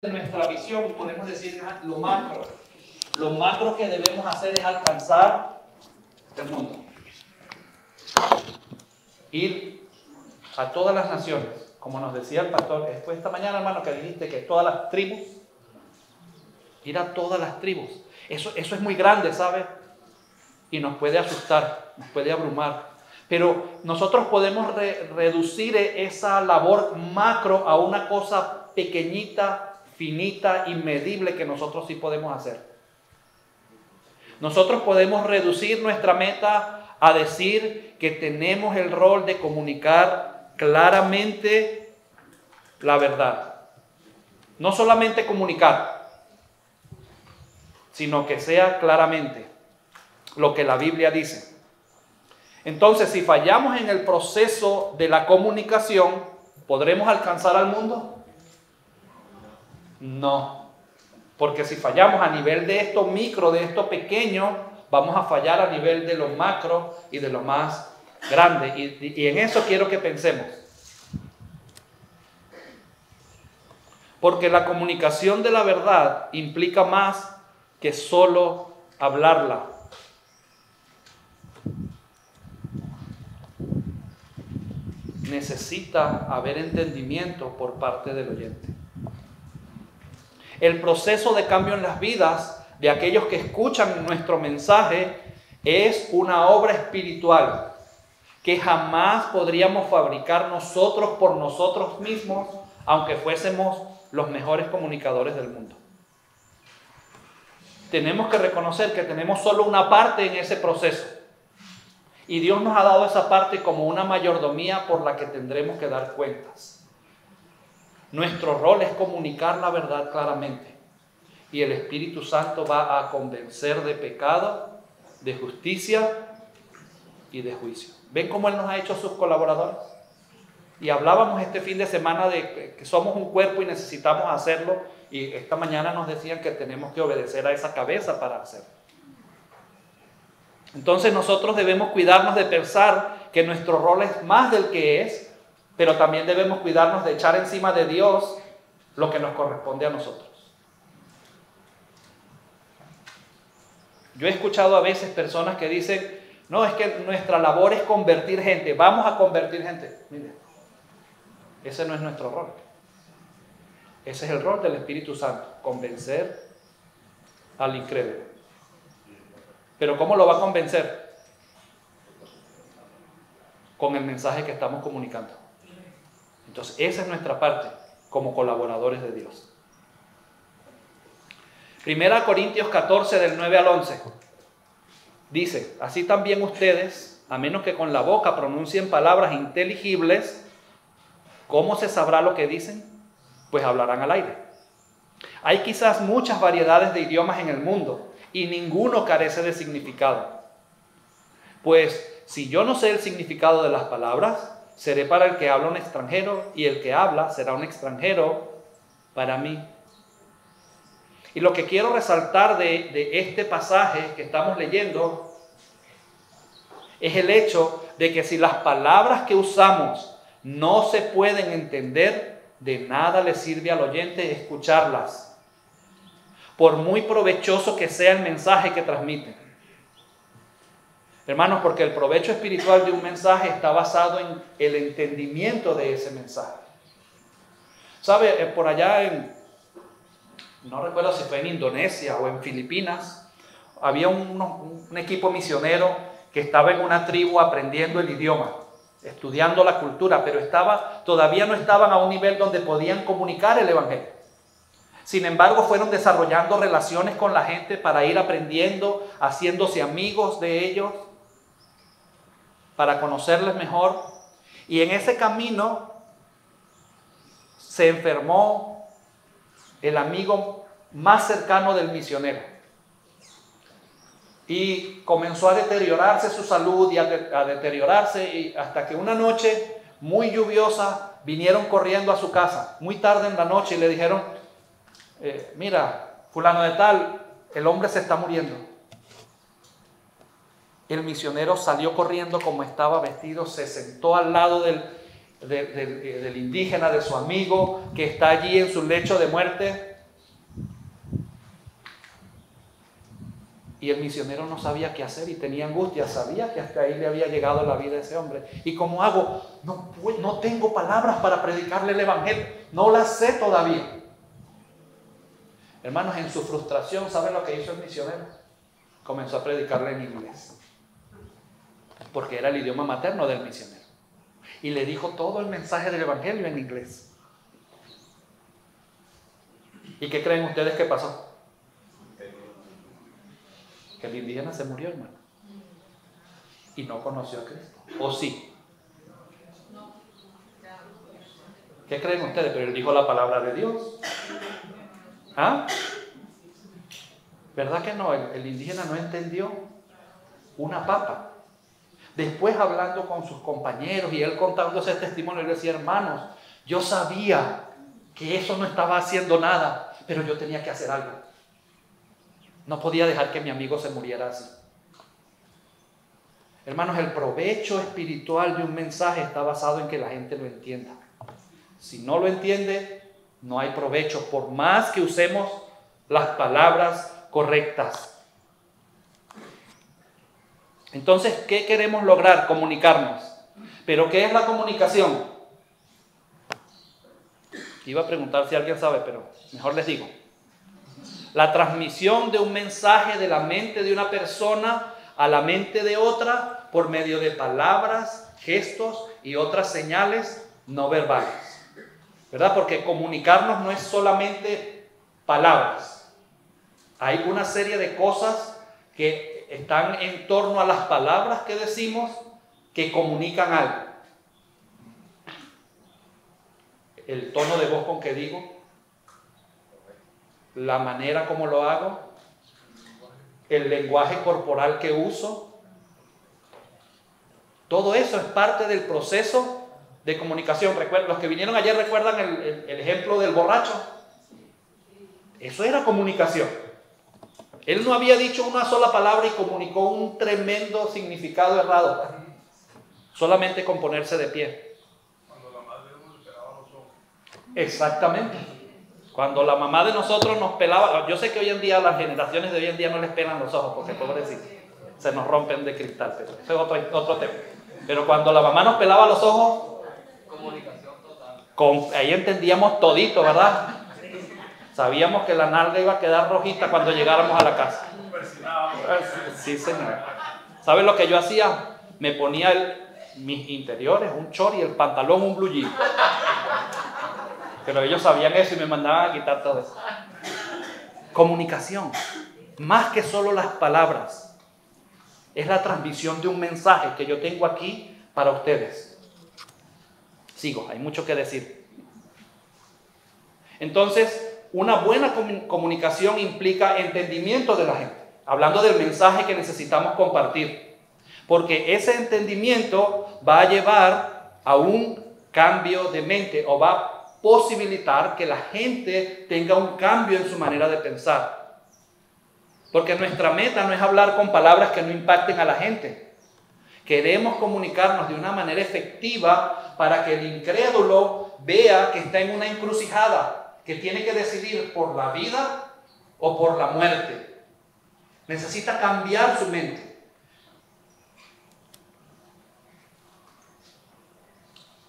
de nuestra visión, podemos decir lo macro. Lo macro que debemos hacer es alcanzar el mundo. Ir a todas las naciones, como nos decía el pastor después esta mañana, hermano, que dijiste que todas las tribus, ir a todas las tribus. Eso es muy grande, ¿sabe? Y nos puede asustar, nos puede abrumar. Pero nosotros podemos reducir esa labor macro a una cosa pequeñita, finita, inmedible que nosotros sí podemos hacer. Nosotros podemos reducir nuestra meta a decir que tenemos el rol de comunicar claramente la verdad. No solamente comunicar, sino que sea claramente lo que la Biblia dice. Entonces, si fallamos en el proceso de la comunicación, ¿podremos alcanzar al mundo? No, porque si fallamos a nivel de esto micro, de esto pequeño, vamos a fallar a nivel de lo macro y de lo más grande. Y en eso quiero que pensemos. Porque la comunicación de la verdad implica más que solo hablarla. Necesita haber entendimiento por parte del oyente. El proceso de cambio en las vidas de aquellos que escuchan nuestro mensaje es una obra espiritual que jamás podríamos fabricar nosotros por nosotros mismos, aunque fuésemos los mejores comunicadores del mundo. Tenemos que reconocer que tenemos solo una parte en ese proceso. Y Dios nos ha dado esa parte como una mayordomía por la que tendremos que dar cuentas. Nuestro rol es comunicar la verdad claramente. Y el Espíritu Santo va a convencer de pecado, de justicia y de juicio. ¿Ven cómo Él nos ha hecho sus colaboradores? Y hablábamos este fin de semana de que somos un cuerpo y necesitamos hacerlo. Y esta mañana nos decían que tenemos que obedecer a esa cabeza para hacerlo. Entonces nosotros debemos cuidarnos de pensar que nuestro rol es más del que es, pero también debemos cuidarnos de echar encima de Dios lo que nos corresponde a nosotros. Yo he escuchado a veces personas que dicen, no, es que nuestra labor es convertir gente, vamos a convertir gente. Mire, ese no es nuestro rol. Ese es el rol del Espíritu Santo, convencer al incrédulo. Pero ¿cómo lo va a convencer? Con el mensaje que estamos comunicando. Entonces, esa es nuestra parte como colaboradores de Dios. 1 Corintios 14, del 9 al 11. Dice, así también ustedes, a menos que con la boca pronuncien palabras inteligibles, ¿cómo se sabrá lo que dicen? Pues hablarán al aire. Hay quizás muchas variedades de idiomas en el mundo y ninguno carece de significado. Pues si yo no sé el significado de las palabras, seré para el que habla un extranjero y el que habla será un extranjero para mí. Y lo que quiero resaltar de este pasaje que estamos leyendo es el hecho de que si las palabras que usamos no se pueden entender, de nada le sirve al oyente escucharlas, por muy provechoso que sea el mensaje que transmiten. Hermanos, porque el provecho espiritual de un mensaje está basado en el entendimiento de ese mensaje. ¿Sabe? Por allá no recuerdo si fue en Indonesia o en Filipinas, había un equipo misionero que estaba en una tribu aprendiendo el idioma, estudiando la cultura, pero todavía no estaban a un nivel donde podían comunicar el evangelio. Sin embargo, fueron desarrollando relaciones con la gente para ir aprendiendo, haciéndose amigos de ellos, para conocerles mejor. Y en ese camino se enfermó el amigo más cercano del misionero. Y comenzó a deteriorarse su salud y a deteriorarse, y hasta que una noche muy lluviosa vinieron corriendo a su casa, muy tarde en la noche, y le dijeron, mira, fulano de tal, el hombre se está muriendo. El misionero salió corriendo como estaba vestido, se sentó al lado del indígena, de su amigo que está allí en su lecho de muerte. Y el misionero no sabía qué hacer y tenía angustia, sabía que hasta ahí le había llegado la vida de ese hombre. ¿Y cómo hago? No tengo palabras para predicarle el evangelio, no las sé todavía. Hermanos, en su frustración, ¿saben lo que hizo el misionero? Comenzó a predicarle en inglés, porque era el idioma materno del misionero. Y le dijo todo el mensaje del evangelio en inglés. ¿Y qué creen ustedes que pasó? Que el indígena se murió, hermano, y no conoció a Cristo. ¿O sí? ¿Qué creen ustedes? Pero él dijo la palabra de Dios. ¿Ah? ¿Verdad que no? El indígena no entendió una papa. Después, hablando con sus compañeros y él contándose el testimonio, él decía: hermanos, yo sabía que eso no estaba haciendo nada, pero yo tenía que hacer algo. No podía dejar que mi amigo se muriera así. Hermanos, el provecho espiritual de un mensaje está basado en que la gente lo entienda. Si no lo entiende, no hay provecho, por más que usemos las palabras correctas. Entonces, ¿qué queremos lograr? Comunicarnos. ¿Pero qué es la comunicación? Iba a preguntar si alguien sabe, pero mejor les digo. La transmisión de un mensaje de la mente de una persona a la mente de otra por medio de palabras, gestos y otras señales no verbales. ¿Verdad? Porque comunicarnos no es solamente palabras. Hay una serie de cosas que están en torno a las palabras que decimos que comunican algo. El tono de voz con que digo, la manera como lo hago, el lenguaje corporal que uso. Todo eso es parte del proceso de comunicación. Los que vinieron ayer recuerdan el ejemplo del borracho. Eso era comunicación. Él no había dicho una sola palabra y comunicó un tremendo significado errado, solamente con ponerse de pie. Cuando la madre de uno le pelaba los ojos. Exactamente. Cuando la mamá de nosotros nos pelaba, yo sé que hoy en día las generaciones de hoy en día no les pelan los ojos, porque pobrecitos, se nos rompen de cristal, pero eso es otro tema. Pero cuando la mamá nos pelaba los ojos, comunicación total. Ahí entendíamos todito, ¿verdad? Sabíamos que la nalga iba a quedar rojita cuando llegáramos a la casa. Sí, señor. ¿Saben lo que yo hacía? Me ponía mis interiores, un short y el pantalón un blue jean. Pero ellos sabían eso y me mandaban a quitar todo eso. Comunicación, más que solo las palabras, es la transmisión de un mensaje que yo tengo aquí para ustedes. Sigo, hay mucho que decir. Entonces, una buena comunicación implica entendimiento de la gente, hablando del mensaje que necesitamos compartir, porque ese entendimiento va a llevar a un cambio de mente o va a posibilitar que la gente tenga un cambio en su manera de pensar. Porque nuestra meta no es hablar con palabras que no impacten a la gente. Queremos comunicarnos de una manera efectiva para que el incrédulo vea que está en una encrucijada, que tiene que decidir por la vida o por la muerte. Necesita cambiar su mente.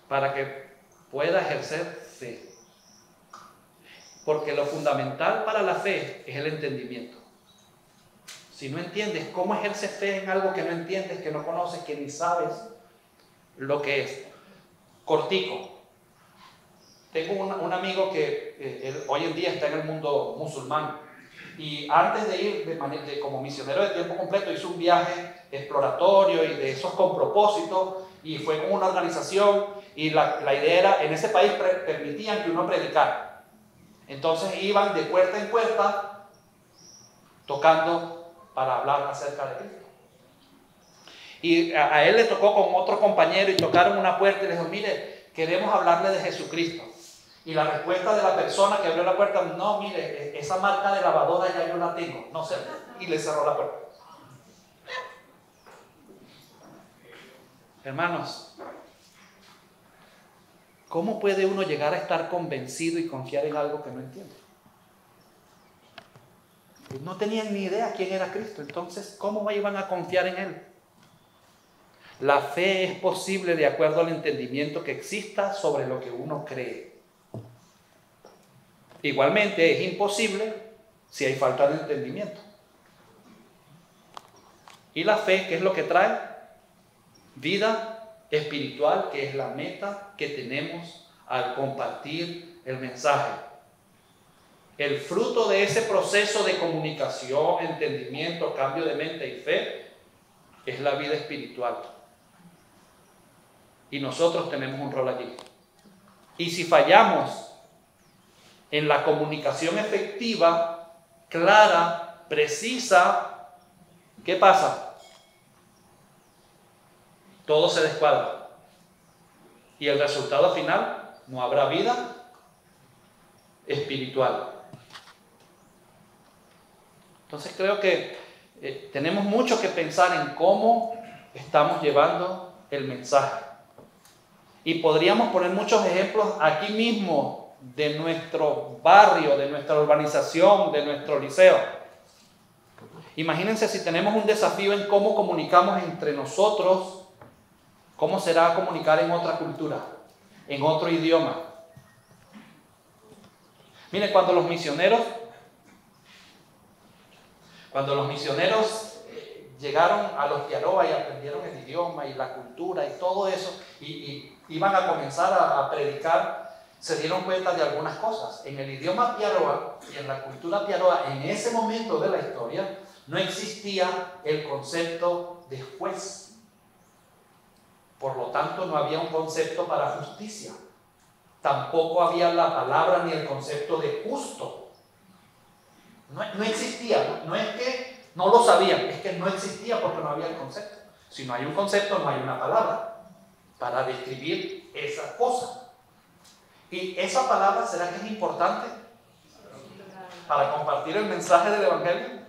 Para que pueda ejercer fe. Porque lo fundamental para la fe es el entendimiento. Si no entiendes cómo ejerces fe en algo que no entiendes, que no conoces, que ni sabes lo que es. Cortico. Tengo un amigo que hoy en día está en el mundo musulmán y antes de ir como misionero de tiempo completo hizo un viaje exploratorio y de esos con propósito y fue con una organización y la idea era, en ese país permitían que uno predicara. Entonces iban de puerta en puerta tocando para hablar acerca de Cristo. Y a él le tocó con otro compañero y tocaron una puerta y le dijo: mire, queremos hablarle de Jesucristo. Y la respuesta de la persona que abrió la puerta: no, mire, esa marca de lavadora ya yo la tengo, no sé. Y le cerró la puerta. Hermanos, ¿Cómo puede uno llegar a estar convencido y confiar en algo que no entiende? No tenían ni idea quién era Cristo, entonces, ¿cómo iban a confiar en Él? La fe es posible de acuerdo al entendimiento que exista sobre lo que uno cree. Igualmente es imposible si hay falta de entendimiento. Y la fe, ¿qué es lo que trae? Vida espiritual, que es la meta que tenemos al compartir el mensaje. El fruto de ese proceso de comunicación, entendimiento, cambio de mente y fe es la vida espiritual. Y nosotros tenemos un rol allí. Y si fallamos en la comunicación efectiva, clara, precisa, ¿qué pasa? Todo se descuadra. Y el resultado final, no habrá vida espiritual. Entonces creo que tenemos mucho que pensar en cómo estamos llevando el mensaje. Y podríamos poner muchos ejemplos aquí mismo de nuestro barrio, de nuestra urbanización, de nuestro liceo. Imagínense si tenemos un desafío en cómo comunicamos entre nosotros, ¿cómo será comunicar en otra cultura, en otro idioma? Miren, cuando los misioneros llegaron a los Piaroa y aprendieron el idioma y la cultura y todo eso, y iban a comenzar a predicar, se dieron cuenta de algunas cosas. En el idioma Piaroa y en la cultura Piaroa, en ese momento de la historia, no existía el concepto de juez. Por lo tanto, no había un concepto para justicia. Tampoco había la palabra ni el concepto de justo. No existía. No es que no lo sabían, es que no existía porque no había el concepto. Si no hay un concepto, no hay una palabra para describir esa cosa. Y esa palabra, ¿será que es importante para compartir el mensaje del Evangelio?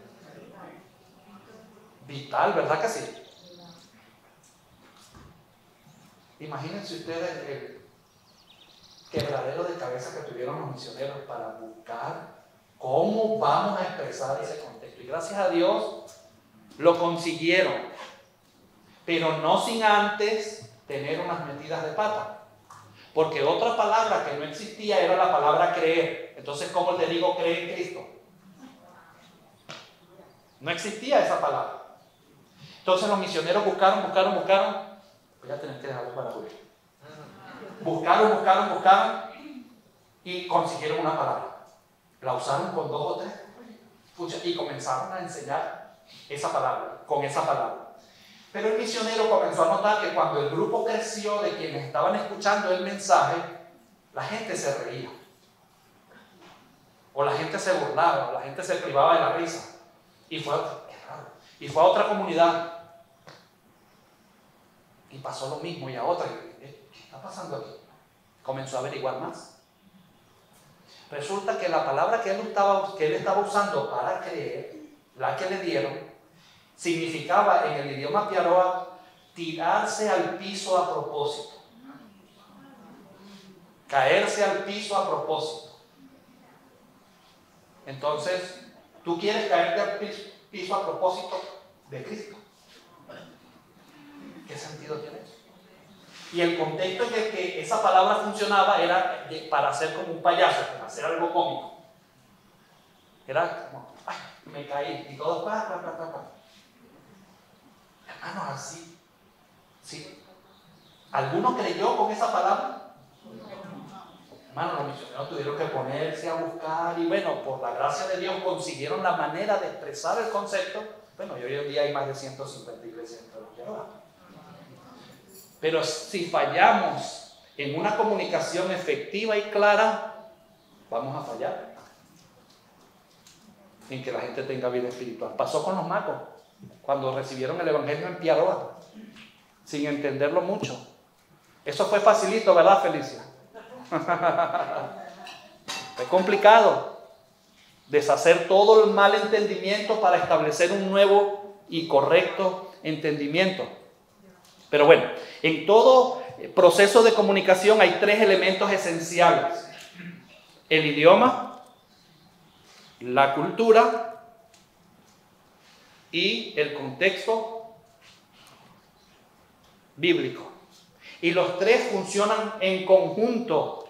Vital, ¿verdad que sí? Imagínense ustedes el quebradero de cabeza que tuvieron los misioneros para buscar cómo vamos a expresar ese contexto. Y gracias a Dios lo consiguieron, pero no sin antes tener unas metidas de pata. Porque otra palabra que no existía era la palabra creer. Entonces, ¿cómo le digo creer en Cristo? No existía esa palabra. Entonces los misioneros buscaron. Voy a tener que dejarlo para Julio. Buscaron y consiguieron una palabra. La usaron con 2 o 3 y comenzaron a enseñar esa palabra, con esa palabra. Pero el misionero comenzó a notar que cuando el grupo creció de quienes estaban escuchando el mensaje, la gente se reía. O la gente se burlaba, o la gente se privaba de la risa. Y fue a otra comunidad. Y pasó lo mismo y a otra. ¿Qué está pasando aquí? Comenzó a averiguar más. Resulta que la palabra que él estaba usando para creer, la que le dieron, significaba en el idioma Piaroa tirarse al piso a propósito. Caerse al piso a propósito. Entonces, tú quieres caerte al piso a propósito de Cristo. ¿Qué sentido tiene eso? Y el contexto en el que esa palabra funcionaba era para hacer como un payaso, para hacer algo cómico. Era como, ay, me caí, y todo, Hermanos, así. ¿Sí? ¿Alguno creyó con esa palabra? Hermanos, los misioneros tuvieron que ponerse a buscar, y bueno, por la gracia de Dios consiguieron la manera de expresar el concepto. Bueno, y hoy en día hay más de 150 iglesias en los Piaroa. Pero si fallamos en una comunicación efectiva y clara, vamos a fallar en que la gente tenga vida espiritual. Pasó con los macos, cuando recibieron el Evangelio en Piaroa, sin entenderlo mucho. Eso fue facilito, ¿verdad, Felicia? Fue complicado deshacer todo el mal entendimiento para establecer un nuevo y correcto entendimiento. Pero bueno, en todo proceso de comunicación hay 3 elementos esenciales: el idioma, la cultura y el contexto bíblico. Y los 3 funcionan en conjunto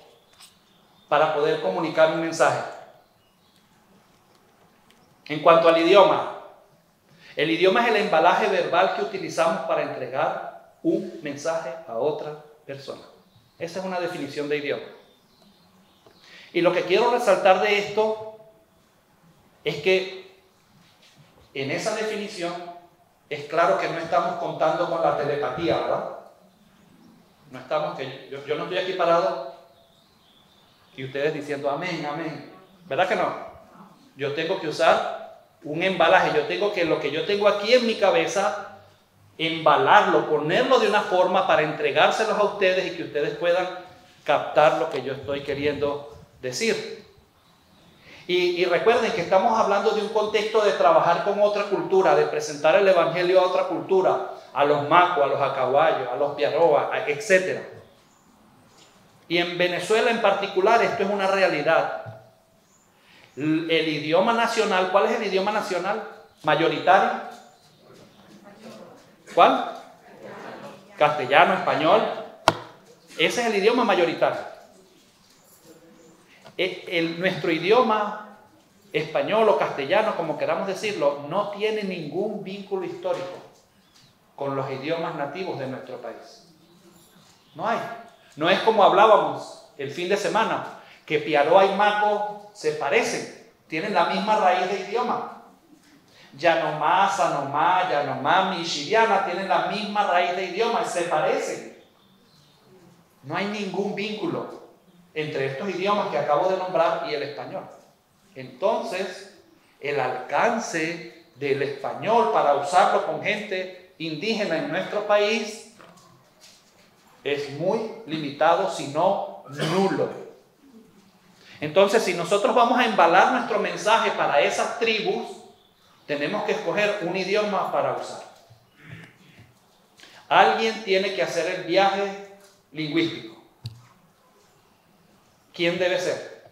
para poder comunicar un mensaje. En cuanto al idioma, el idioma es el embalaje verbal que utilizamos para entregar un mensaje a otra persona. Esa es una definición de idioma. Y lo que quiero resaltar de esto es que en esa definición es claro que no estamos contando con la telepatía, ¿verdad? No estamos, yo no estoy aquí parado y ustedes diciendo amén, amén. ¿Verdad que no? Yo tengo que usar un embalaje. Yo tengo que lo que yo tengo aquí en mi cabeza, embalarlo, ponerlo de una forma para entregárselos a ustedes y que ustedes puedan captar lo que yo estoy queriendo decir. Y recuerden que estamos hablando de un contexto de trabajar con otra cultura, de presentar el evangelio a otra cultura, a los macos, a los acahuayos, a los piaroas, etc. Y en Venezuela en particular esto es una realidad. El idioma nacional, ¿cuál es el idioma nacional? ¿Mayoritario? ¿Cuál? Castellano, español. Ese es el idioma mayoritario. Nuestro idioma español o castellano, como queramos decirlo, no tiene ningún vínculo histórico con los idiomas nativos de nuestro país. No hay. No es como hablábamos el fin de semana, que piaroa y maco se parecen, tienen la misma raíz de idioma. Yanomá, Sanomá, Yanomá, Michiriana tienen la misma raíz de idioma, se parecen. No hay ningún vínculo entre estos idiomas que acabo de nombrar y el español. Entonces, el alcance del español para usarlo con gente indígena en nuestro país es muy limitado, si no nulo. Entonces, si nosotros vamos a embalar nuestro mensaje para esas tribus, tenemos que escoger un idioma para usar. Alguien tiene que hacer el viaje lingüístico. ¿Quién debe ser?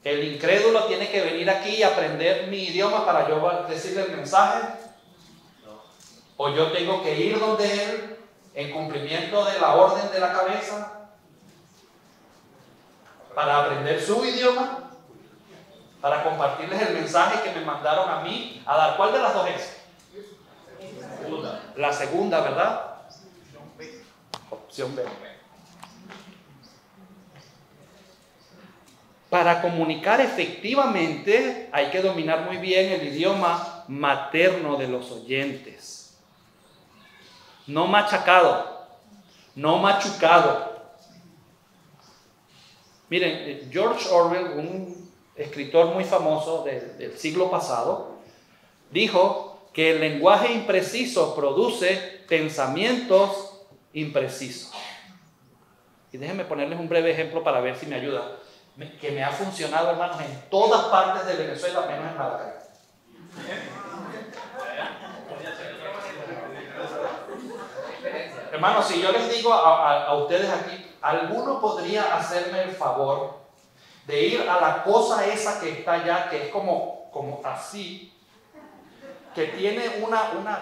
El incrédulo tiene que venir aquí y aprender mi idioma para yo decirle el mensaje. O yo tengo que ir donde él en cumplimiento de la orden de la cabeza para aprender su idioma, para compartirles el mensaje que me mandaron a mí a dar. ¿Cuál de las dos es? La segunda, ¿verdad? Opción B. Para comunicar efectivamente hay que dominar muy bien el idioma materno de los oyentes. No machacado, no machucado. Miren, George Orwell, un escritor muy famoso del siglo pasado, dijo que el lenguaje impreciso produce pensamientos imprecisos. Y déjenme ponerles un breve ejemplo para ver si me ayuda, que me ha funcionado, hermanos, en todas partes de Venezuela, menos en Maracay. Hermanos, si yo les digo a ustedes aquí, ¿alguno podría hacerme el favor de ir a la cosa esa que está allá, que es como así, que tiene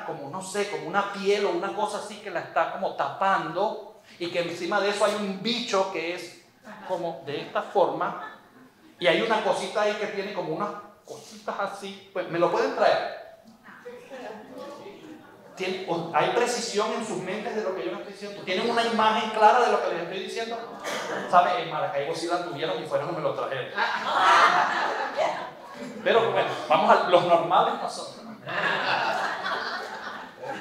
como no sé, como una piel o una cosa así que la está como tapando, y que encima de eso hay un bicho que es como de esta forma, y hay una cosita ahí que tiene como unas cositas así? Pues me lo pueden traer. ¿Hay precisión en sus mentes de lo que yo les estoy diciendo? ¿Tienen una imagen clara de lo que les estoy diciendo? ¿Sabe? En Maracaibo sí la tuvieron y fueron y me lo trajeron. Pero bueno, vamos a los normales nosotros.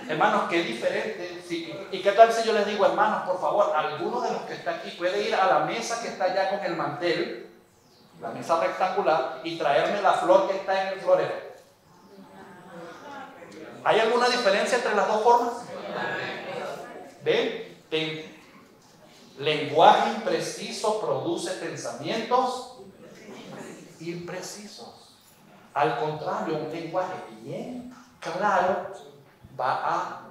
Hermanos, qué diferente. ¿Y qué tal si yo les digo, hermanos, por favor, alguno de los que está aquí puede ir a la mesa que está allá con el mantel, la mesa rectangular, y traerme la flor que está en el florero? ¿Hay alguna diferencia entre las dos formas? ¿Ven? Lenguaje impreciso produce pensamientos imprecisos. Al contrario, un lenguaje bien claro va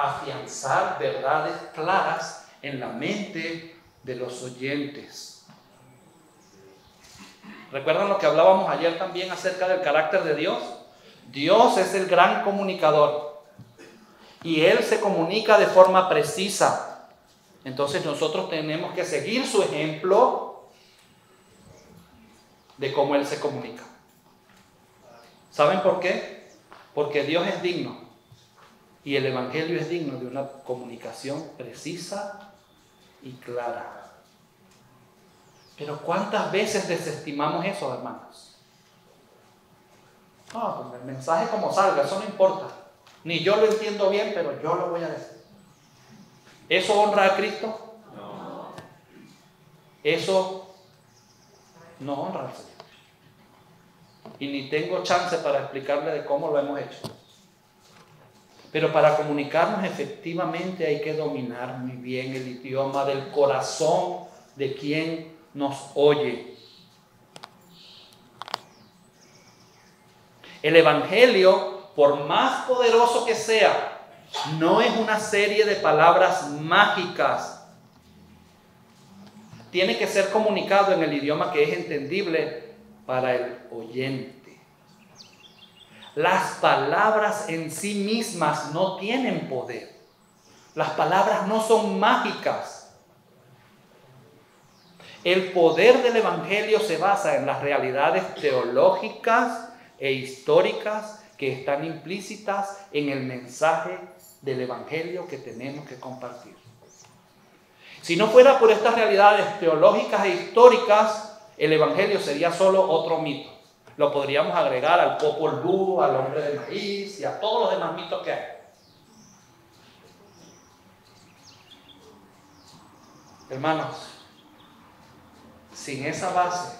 afianzar verdades claras en la mente de los oyentes. ¿Recuerdan lo que hablábamos ayer también acerca del carácter de Dios? Dios es el gran comunicador y Él se comunica de forma precisa. Entonces nosotros tenemos que seguir su ejemplo de cómo Él se comunica. ¿Saben por qué? Porque Dios es digno y el Evangelio es digno de una comunicación precisa y clara. Pero ¿cuántas veces desestimamos eso, hermanos? No, pues el mensaje como salga, eso no importa. Ni yo lo entiendo bien, pero yo lo voy a decir. ¿Eso honra a Cristo? No. Eso no honra al Señor. Y ni tengo chance para explicarle de cómo lo hemos hecho. Pero para comunicarnos efectivamente hay que dominar muy bien el idioma del corazón de quien nos oye. El Evangelio, por más poderoso que sea, no es una serie de palabras mágicas. Tiene que ser comunicado en el idioma que es entendible para el oyente. Las palabras en sí mismas no tienen poder. Las palabras no son mágicas. El poder del Evangelio se basa en las realidades teológicas e históricas que están implícitas en el mensaje del Evangelio que tenemos que compartir. Si no fuera por estas realidades teológicas e históricas, el Evangelio sería solo otro mito. Lo podríamos agregar al Popol Vuh, al hombre de maíz y a todos los demás mitos que hay. Hermanos, sin esa base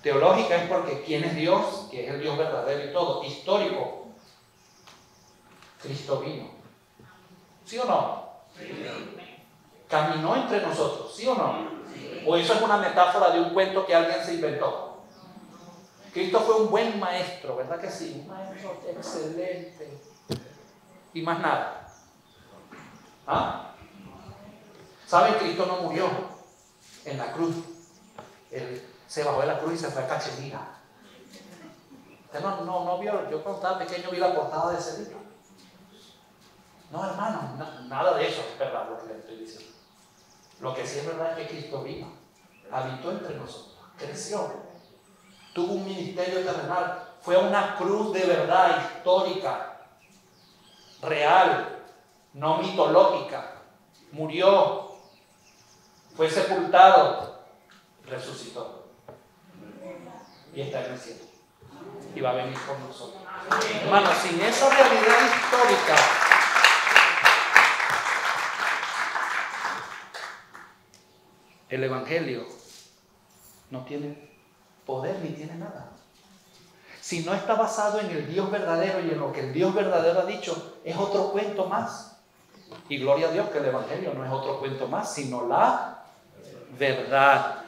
teológica, es porque ¿quién es Dios? Que es el Dios verdadero y todo. Histórico, Cristo vino. ¿Sí o no? Sí. Caminó entre nosotros, ¿sí o no? Sí. ¿O eso es una metáfora de un cuento que alguien se inventó? Cristo fue un buen maestro, ¿verdad que sí? Un maestro excelente. Y más nada. ¿Ah? ¿Saben? Cristo no murió en la cruz. Él se bajó de la cruz y se fue a Cachemira. Usted no vio, yo cuando estaba pequeño vi la portada de ese libro. No, hermano, nada de eso es verdad lo que le estoy diciendo. Lo que sí es verdad es que Cristo vino, habitó entre nosotros, creció, tuvo un ministerio terrenal, fue a una cruz de verdad histórica, real, no mitológica, murió, fue sepultado, resucitó y está en el cielo y va a venir con nosotros. Hermanos, sin esa realidad histórica, el Evangelio no tiene poder ni tiene nada. Si no está basado en el Dios verdadero y en lo que el Dios verdadero ha dicho, es otro cuento más. Y gloria a Dios que el Evangelio no es otro cuento más, sino la verdad.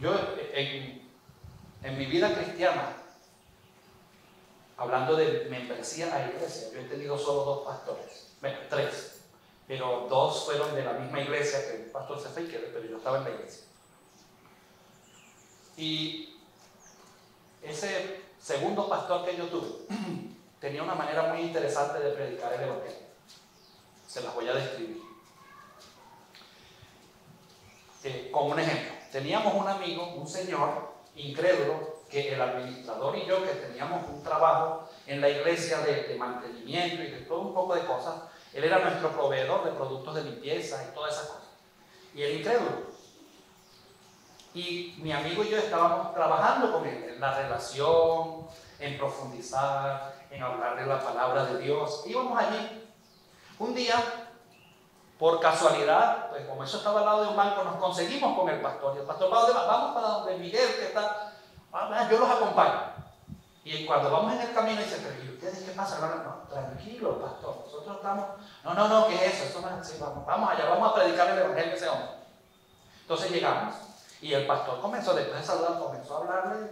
Yo en mi vida cristiana, hablando de membresía a la iglesia, yo he tenido solo 2 pastores, bueno, 3, pero 2 fueron de la misma iglesia, que el pastor se fue, pero yo estaba en la iglesia. Y ese segundo pastor que yo tuve tenía una manera muy interesante de predicar el Evangelio. Se las voy a describir. Como un ejemplo, teníamos un amigo, un señor incrédulo, que el administrador y yo, que teníamos un trabajo en la iglesia de mantenimiento y de todo un poco de cosas, él era nuestro proveedor de productos de limpieza y todas esas cosas. Y él incrédulo. Y mi amigo y yo estábamos trabajando con él en la relación, en profundizar, en hablar de la palabra de Dios. Íbamos allí. Un día, por casualidad, pues como eso estaba al lado de un banco, nos conseguimos con el pastor. Y el pastor, vamos para donde Miguel, que está, yo los acompaño. Y cuando vamos en el camino, dice, pero ¿y ustedes qué pasa? No, tranquilo, pastor, nosotros estamos, ¿qué es eso? Eso no es así, vamos allá, vamos a predicar el evangelio a ese hombre. Entonces llegamos. Y el pastor comenzó, después de saludar, comenzó a hablarle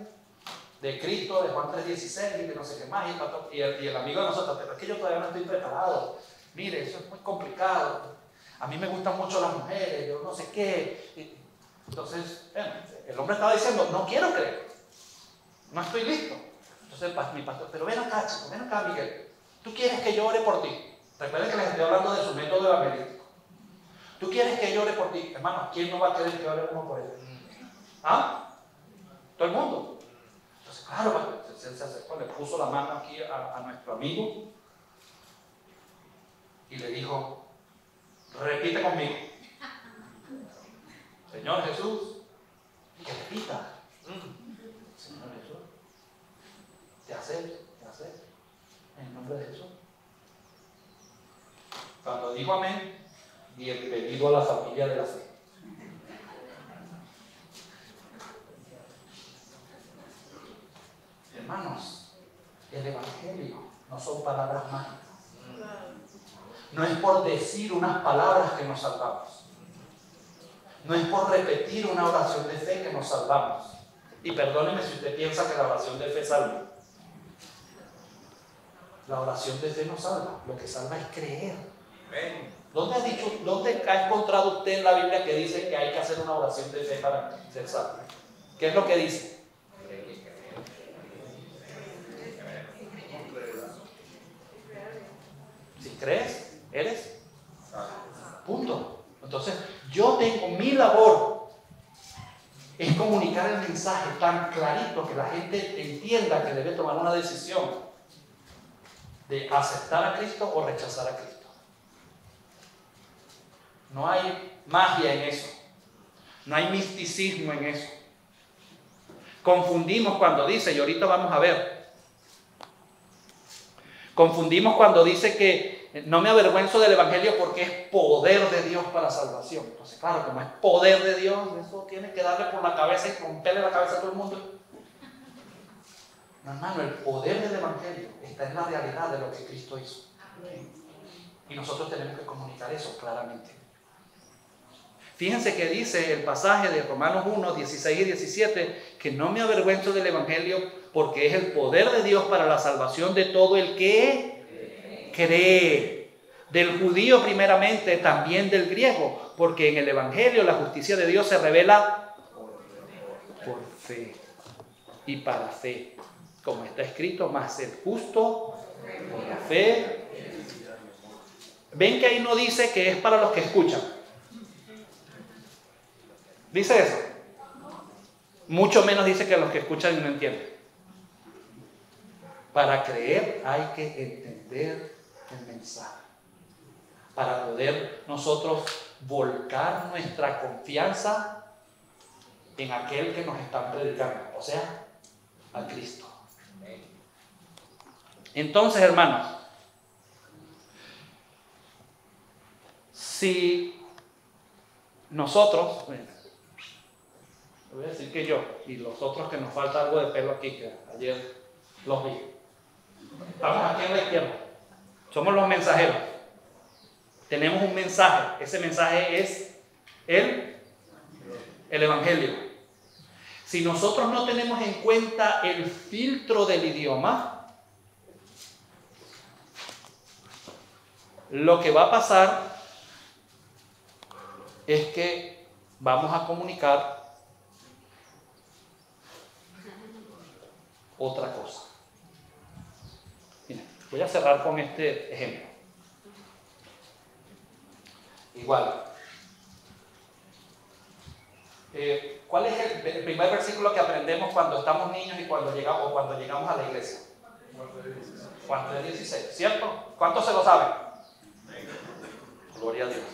de Cristo, de Juan 3:16 y de no sé qué más. Y el amigo de nosotros, pero es que yo todavía no estoy preparado. Mire, eso es muy complicado. A mí me gustan mucho las mujeres, yo no sé qué. Entonces, el hombre estaba diciendo, no quiero creer. No estoy listo. Entonces mi pastor, pero ven acá, chico, ven acá, Miguel. ¿Tú quieres que yo ore por ti? Recuerden que les estoy hablando de su método evangelístico. ¿Tú quieres que yo ore por ti? Hermano, ¿quién no va a querer que ore uno por él? ¿Ah? ¿Todo el mundo? Entonces, claro, él se acercó, le puso la mano aquí a nuestro amigo y le dijo, repite conmigo. Señor Jesús, que repita. Señor Jesús, te acepto, en el nombre de Jesús. Cuando dijo amén, bienvenido a la familia de la fe. Hermanos, el evangelio no son palabras mágicas. No es por decir unas palabras que nos salvamos. No es por repetir una oración de fe que nos salvamos. Y perdóneme si usted piensa que la oración de fe salva. La oración de fe no salva. Lo que salva es creer. ¿Dónde ha encontrado usted en la Biblia que dice que hay que hacer una oración de fe para ser salvo? ¿Qué es lo que dice? Si crees, eres. Punto. Entonces, mi labor es comunicar el mensaje tan clarito que la gente entienda que debe tomar una decisión de aceptar a Cristo o rechazar a Cristo. No hay magia en eso. No hay misticismo en eso. Confundimos cuando dice, y ahorita vamos a ver, confundimos cuando dice que no me avergüenzo del evangelio porque es poder de Dios para salvación. Entonces, claro, como es poder de Dios, eso tiene que darle por la cabeza y romperle la cabeza a todo el mundo. No, hermano, el poder del evangelio está en la realidad de lo que Cristo hizo. Y nosotros tenemos que comunicar eso claramente. Fíjense que dice el pasaje de Romanos 1, 16 y 17, que no me avergüenzo del evangelio porque es el poder de Dios para la salvación de todo el que cree. Del judío primeramente, también del griego, porque en el evangelio la justicia de Dios se revela por fe y para fe. Como está escrito, más el justo por la fe. ¿Ven que ahí no dice que es para los que escuchan? ¿Dice eso? Mucho menos dice que los que escuchan y no entienden. Para creer hay que entender el mensaje. Para poder nosotros volcar nuestra confianza en aquel que nos está predicando, o sea, a Cristo. Entonces, hermanos, si nosotros, voy a decir que yo y los otros que nos falta algo de pelo aquí, que ayer los vi, estamos aquí en la izquierda, somos los mensajeros, tenemos un mensaje, ese mensaje es el evangelio. Si nosotros no tenemos en cuenta el filtro del idioma, lo que va a pasar es que vamos a comunicar otra cosa. Mira, voy a cerrar con este ejemplo. Igual. ¿Cuál es el primer versículo que aprendemos cuando estamos niños y cuando llegamos a la iglesia? Juan 3:16, ¿cierto? ¿Cuántos se lo saben? Gloria a Dios.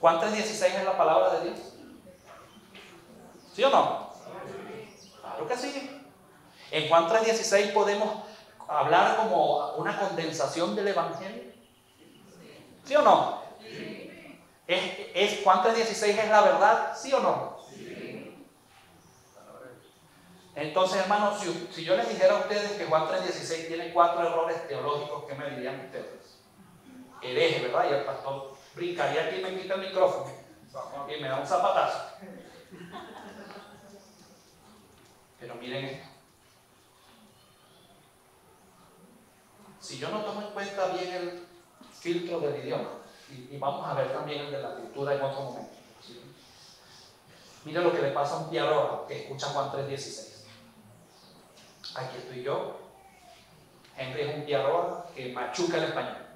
¿Juan 3:16 es la palabra de Dios? ¿Sí o no? Claro que sí. En Juan 3:16 podemos hablar como una condensación del evangelio. ¿Sí o no? Juan 3:16 es la verdad, ¿sí o no? Entonces, hermanos, si yo les dijera a ustedes que Juan 3:16 tiene 4 errores teológicos, ¿qué me dirían ustedes? Hereje, ¿verdad? Y el pastor brincaría aquí y me quita el micrófono y me da un zapatazo. Pero miren esto. Si yo no tomo en cuenta bien el filtro del idioma, y vamos a ver también el de la cultura en otro momento, ¿sí? Mira lo que le pasa a un piaroa que escucha Juan 3:16. Aquí estoy yo. Henry es un piaroa que machuca el español.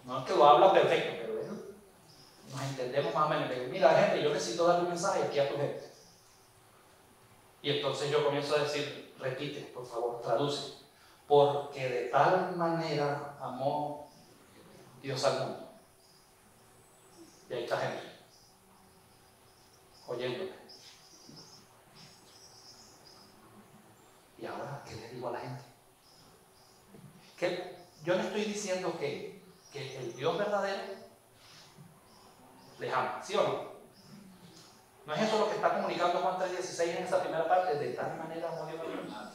No es que lo habla perfecto, pero nos entendemos más o menos. Le digo, mira, Henry, yo necesito darle un mensaje aquí a tu gente. Y entonces yo comienzo a decir, repite, por favor, traduce. Porque de tal manera amó Dios al mundo. Y ahí está Henry, oyéndome. Y ahora, ¿qué le digo a la gente? Que yo le estoy diciendo que el Dios verdadero les ama, ¿sí o no? ¿No es eso lo que está comunicando Juan 3:16 en esa primera parte? De tal manera amó Dios al mundo.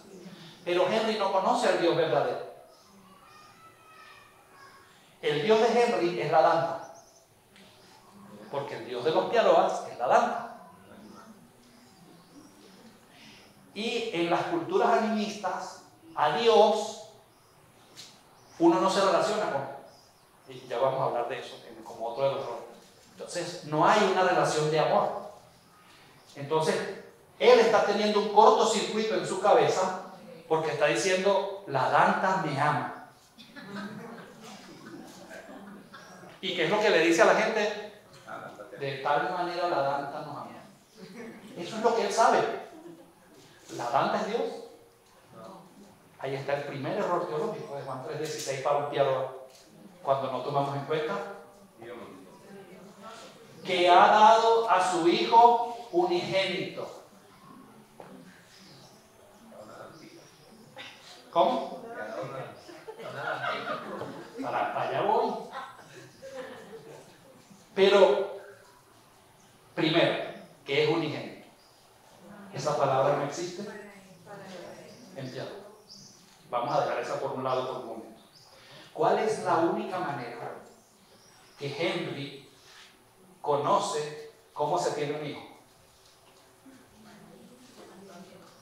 Pero Henry no conoce al Dios verdadero. El Dios de Henry es la danta, porque el Dios de los piaroas es la danta. Y en las culturas animistas, a Dios uno no se relaciona con él. Y ya vamos a hablar de eso como otro de los roles. Entonces, no hay una relación de amor. Entonces, él está teniendo un cortocircuito en su cabeza porque está diciendo, la danta me ama. ¿Y qué es lo que le dice a la gente? De tal manera la danta nos ama. Eso es lo que él sabe. ¿La danta es Dios? Ahí está el primer error teológico de Juan 3:16 para un piaroa, cuando no tomamos en cuenta que ha dado a su Hijo unigénito. ¿Cómo? Para allá voy. Pero, primero, ¿qué es unigénito? Esa palabra no existe en piadoa. Vamos a dejar esa por un lado por un momento. ¿Cuál es la única manera que Henry conoce cómo se tiene un hijo?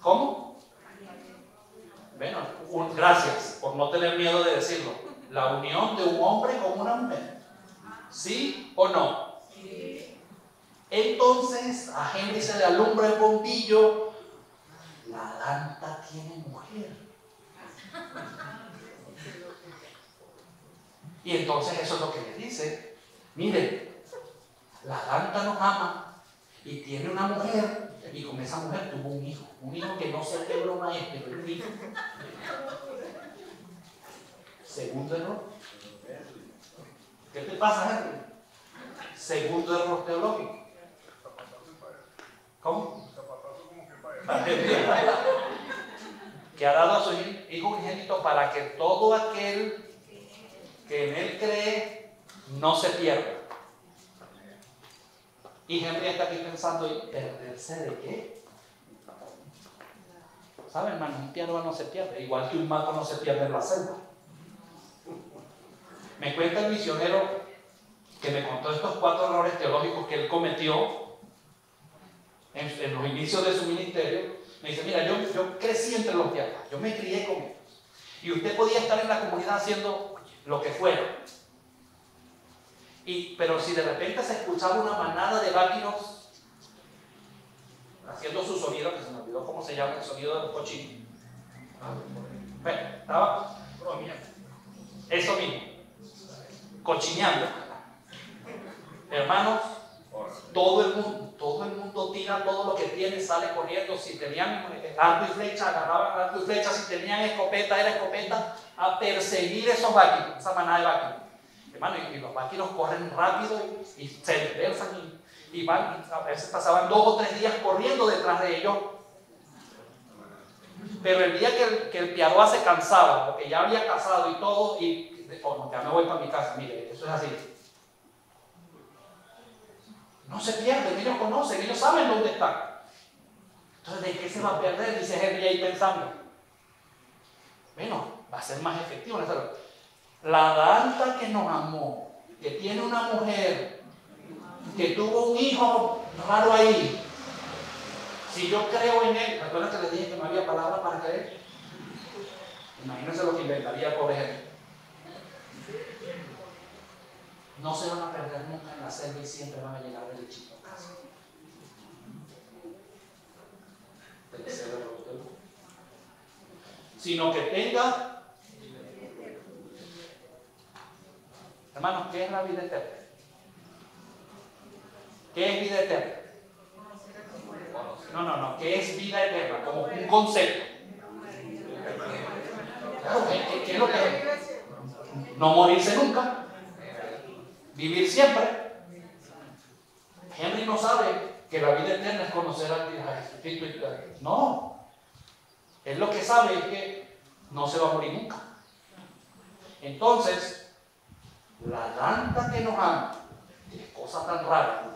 ¿Cómo? Bueno, gracias por no tener miedo de decirlo. La unión de un hombre con una mujer. ¿Sí o no? Sí. Entonces a Henry se le alumbra el bombillo. La danta tiene mujer. Y entonces eso es lo que le dice. Mire, la danta nos ama y tiene una mujer, y con esa mujer tuvo un hijo que no sé qué broma es, pero es un hijo. Segundo error. ¿Qué te pasa, Henry? Segundo error teológico. ¿Cómo? Que ha dado a su Hijo unigénito para que todo aquel que en él cree no se pierda. Y Henry está aquí pensando, ¿perderse de qué? ¿Saben, hermano? Un piaroa no se pierde, igual que un mago no se pierde en la selva. Me cuenta el misionero que me contó estos 4 errores teológicos que él cometió en los inicios de su ministerio. Me dice, mira, yo crecí entre los piaroas, yo me crié con ellos. Y usted podía estar en la comunidad haciendo lo que fuera. Pero si de repente se escuchaba una manada de vaquinos haciendo su sonido, que se me olvidó cómo se llama el sonido de los cochinos. Bueno, estaba eso mismo, cochineando. Hermanos, todo el mundo tira todo lo que tiene, sale corriendo. Si tenían arco y flecha, agarraban arco y flecha. Si tenían escopeta, era escopeta, a perseguir esos vaquinos, esa manada de vaquinos. Hermano, y los vaquinos corren rápido y se dispersan y van, y a veces pasaban 2 o 3 días corriendo detrás de ellos. Pero el día que el piaroa se cansaba, porque ya había casado y todo, y ya me voy para mi casa, mire, eso es así. No se pierden, ellos conocen, ellos saben dónde están. Entonces, ¿de qué se va a perder? Dice Henry ahí pensando. Bueno, va a ser más efectivo. La danta que nos amó, que tiene una mujer, que tuvo un hijo raro ahí, Si yo creo en Él, ¿recuerdan que les dije que no había palabra para creer? Imagínense lo que inventaría el pobre gente. No se van a perder nunca en la selva y siempre van a llegar derechito a casa. Del cielo del mundo. Sino que tenga, hermanos, ¿qué es la vida eterna? ¿Qué es vida eterna? No, ¿qué es vida eterna? Como un concepto. Claro, ¿qué es lo que es? No morirse nunca. Vivir siempre. Henry no sabe que la vida eterna es conocer a Jesucristo. No. Él lo que sabe es que no se va a morir nunca. Entonces, la tanta que nos ama, que es cosa tan rara,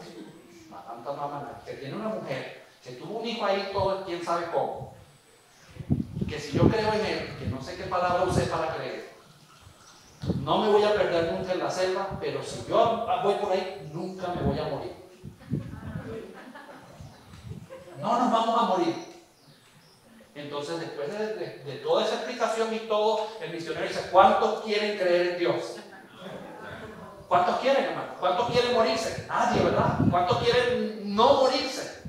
la tanta mamá, que tiene una mujer, que tuvo un hijo ahí todo, quién sabe cómo, que si yo creo en Él, que no sé qué palabra usé para creer, no me voy a perder nunca en la selva, pero si yo voy por ahí, nunca me voy a morir. No nos vamos a morir. Entonces, después de toda esa explicación y todo, el misionero dice, ¿cuántos quieren creer en Dios? ¿Cuántos quieren, hermano? ¿Cuántos quieren morirse? Nadie, ¿verdad? ¿Cuántos quieren no morirse?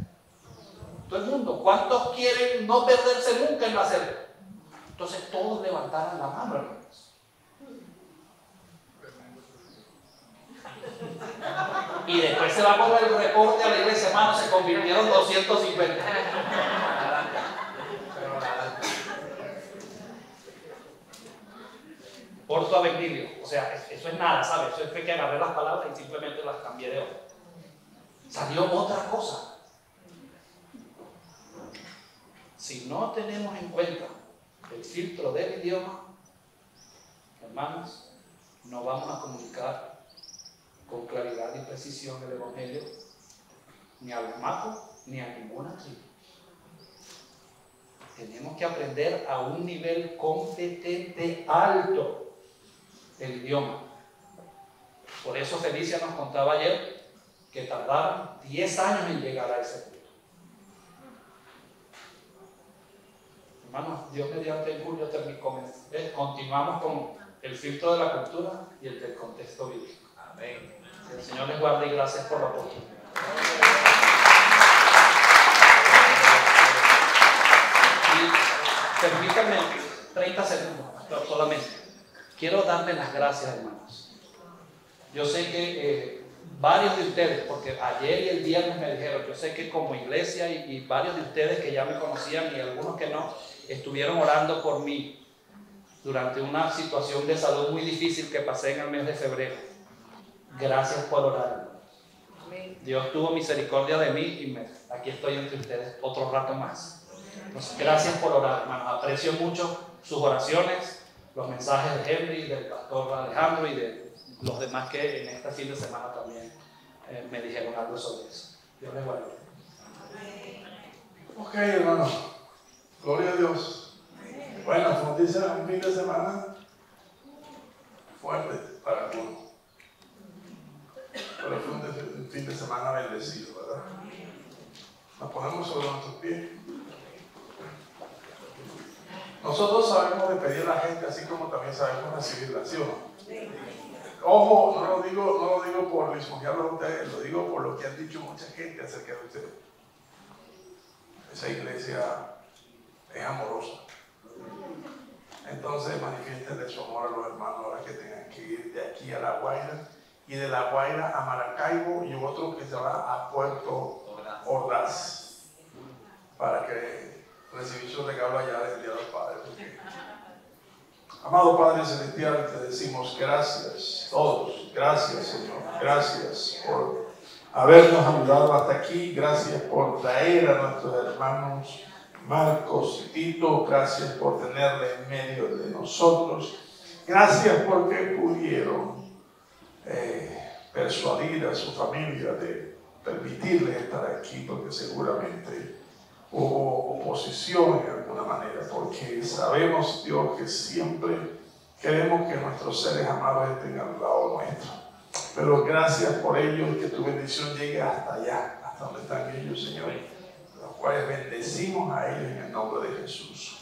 Todo el mundo. ¿Cuántos quieren no perderse nunca en la selva? Entonces, todos levantaron la mano, hermanos. Y después se va por el reporte a la iglesia, hermano, se convirtieron 250. Por su avenilio. O sea, eso es nada, ¿sabes? Eso es que agarré las palabras y simplemente las cambié de orden. Salió otra cosa. Si no tenemos en cuenta el filtro del idioma, hermanos, no vamos a comunicar con claridad y precisión el Evangelio ni al maco ni a ninguna tribu. Tenemos que aprender a un nivel competente alto el idioma. Por eso Felicia nos contaba ayer que tardaron 10 años en llegar a ese punto. Hermanos, Dios mediante el julio continuamos con el filtro de la cultura y el del contexto bíblico. Amén. Que el Señor les guarde y gracias por la oportunidad. Y permítanme 30 segundos solamente. Quiero darles las gracias, hermanos. Yo sé que varios de ustedes, porque ayer y el viernes me dijeron, yo sé que como iglesia y varios de ustedes que ya me conocían y algunos que no, estuvieron orando por mí durante una situación de salud muy difícil que pasé en el mes de febrero. Gracias por orar. Dios tuvo misericordia de mí y aquí estoy entre ustedes otro rato más. Entonces, gracias por orar, hermanos. Aprecio mucho sus oraciones, los mensajes de Henry, del pastor Alejandro y de los demás que en este fin de semana también me dijeron algo sobre eso. Dios les guarde. Ok, hermano. Gloria a Dios. Bueno, como dice, un fin de semana fuerte para algunos. Pero fue un fin de semana bendecido, ¿verdad? Nos ponemos sobre nuestros pies. Nosotros sabemos de pedir a la gente, así como también sabemos recibirla, ¿sí o no? Ojo, no lo digo por lisonjearlo a ustedes, lo digo por lo que han dicho mucha gente acerca de ustedes. Esa iglesia es amorosa. Entonces manifiestenle su amor a los hermanos ahora que tengan que ir de aquí a La Guaira y de La Guaira a Maracaibo y otro que se va a Puerto Ordaz para que recibir su regalo allá del Día de los Padres. Amado Padre Celestial, te decimos gracias todos, gracias Señor, gracias por habernos ayudado hasta aquí, gracias por traer a nuestros hermanos Marcos y Tito, gracias por tenerle en medio de nosotros, gracias porque pudieron persuadir a su familia de permitirle estar aquí, porque seguramente hubo oposición en alguna manera, porque sabemos, Dios, que siempre queremos que nuestros seres amados estén al lado nuestro. Pero gracias por ellos, que tu bendición llegue hasta allá, hasta donde están ellos, Señor. los cuales bendecimos a ellos en el nombre de Jesús.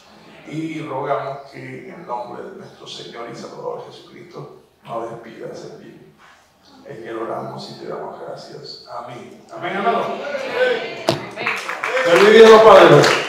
Y rogamos que en el nombre de nuestro Señor y Salvador Jesucristo nos despida ese bien. En Él oramos y te damos gracias. Amén. Amén, hermano. Feliz día, los padres.